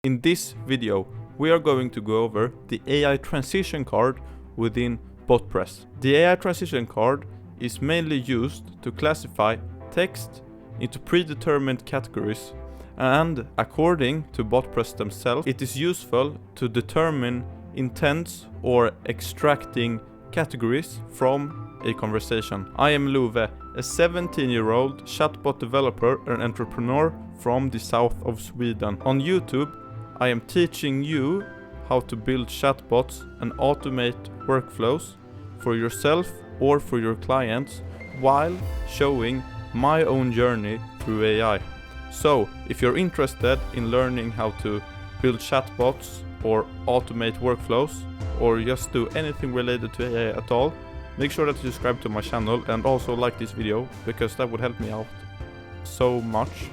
In this video, we are going to go over the AI transition card within Botpress. The AI transition card is mainly used to classify text into predetermined categories, and according to Botpress themselves, it is useful to determine intents or extracting categories from a conversation. I am Love, a 17-year-old chatbot developer and entrepreneur from the south of Sweden. On YouTube, I am teaching you how to build chatbots and automate workflows for yourself or for your clients while showing my own journey through AI. So, if you're interested in learning how to build chatbots or automate workflows or just do anything related to AI at all, make sure that you subscribe to my channel and also like this video, because that would help me out so much.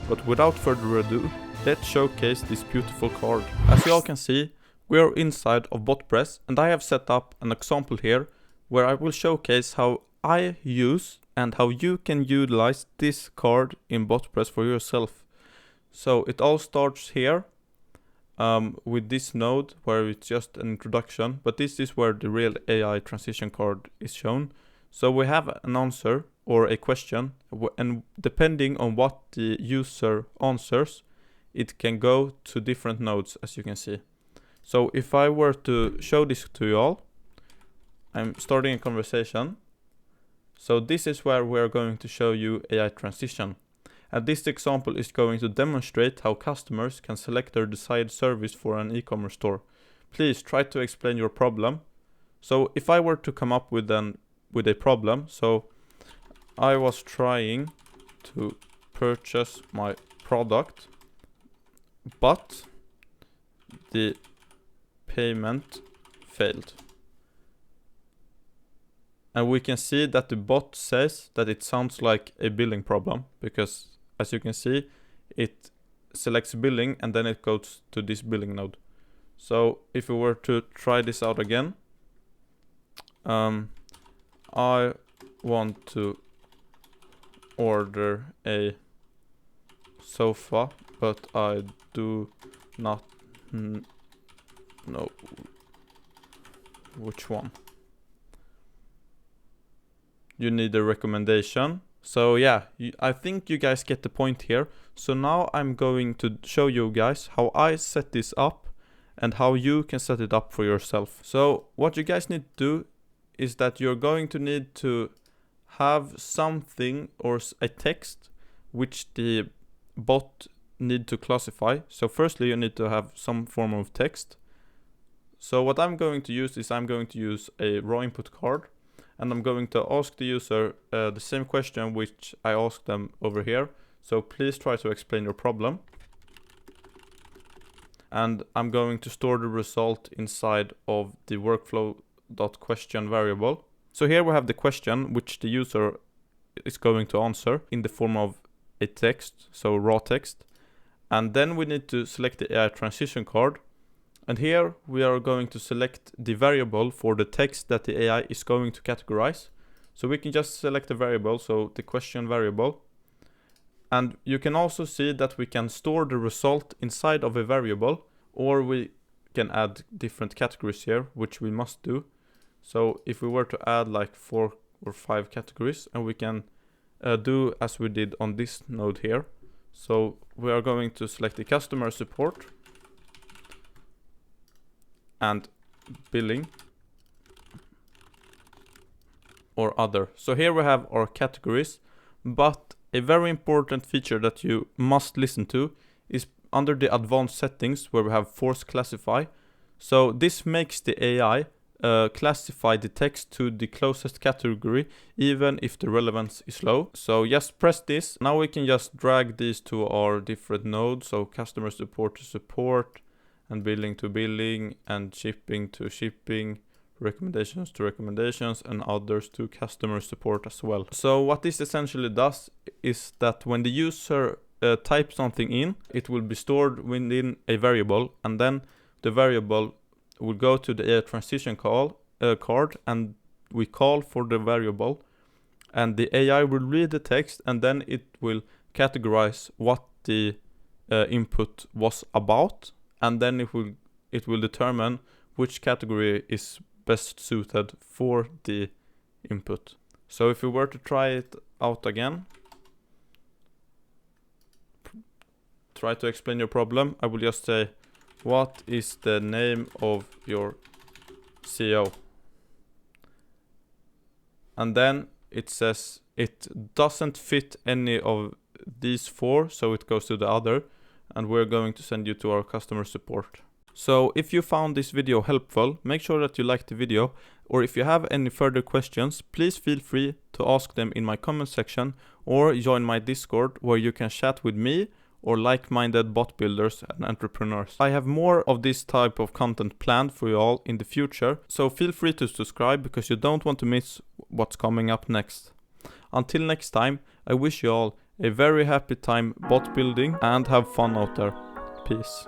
But without further ado, let's showcase this beautiful card. As you all can see, we are inside of Botpress, and I have set up an example here where I will showcase how I use and how you can utilize this card in Botpress for yourself. So it all starts here with this node where it's just an introduction, but this is where the real AI transition card is shown. So we have an answer or a question, and depending on what the user answers, it can go to different nodes, as you can see. So if I were to show this to you all, I'm starting a conversation. So this is where we're going to show you AI transition. And this example is going to demonstrate how customers can select their desired service for an e-commerce store. Please try to explain your problem. So if I were to come up with a problem, so I was trying to purchase my product, but the payment failed. And we can see that the bot says that it sounds like a billing problem, because as you can see, it selects billing and then it goes to this billing node. So if we were to try this out again, I want to order a sofa, but I do not know which one. You need a recommendation. So yeah, I think you guys get the point here. So now I'm going to show you guys how I set this up and how you can set it up for yourself. So what you guys need to do is that you're going to need to have something or a text which the bot need to classify. So firstly, you need to have some form of text. So what I'm going to use is I'm going to use a raw input card, and I'm going to ask the user the same question which I asked them over here. So please try to explain your problem. And I'm going to store the result inside of the workflow.question variable. So here we have the question which the user is going to answer in the form of a text, so raw text. And then we need to select the AI transition card. And here we are going to select the variable for the text that the AI is going to categorize. So we can just select a variable, so the question variable. And you can also see that we can store the result inside of a variable, or we can add different categories here, which we must do. So if we were to add like 4 or 5 categories, and we can do as we did on this node here. So we are going to select the customer support and billing or other. So here we have our categories, but a very important feature that you must listen to is under the advanced settings where we have force classify. So this makes the AI classify the text to the closest category even if the relevance is low. So just press this. Now we can just drag these to our different nodes, so customer support to support, and billing to billing, and shipping to shipping, recommendations to recommendations, and others to customer support as well. So what this essentially does is that when the user types something in, it will be stored within a variable, and then the variable will go to the AI transition card, and we call for the variable, and the AI will read the text, and then it will categorize what the input was about, and then it will determine which category is best suited for the input. So if we were to try it out again, try to explain your problem, I will just say, what is the name of your CEO? And then it says it doesn't fit any of these four, so it goes to the other, and we're going to send you to our customer support. So if you found this video helpful, make sure that you like the video, or if you have any further questions, please feel free to ask them in my comment section or join my Discord, where you can chat with me or like-minded bot builders and entrepreneurs. I have more of this type of content planned for you all in the future, so feel free to subscribe because you don't want to miss what's coming up next. Until next time, I wish you all a very happy time bot building and have fun out there. Peace.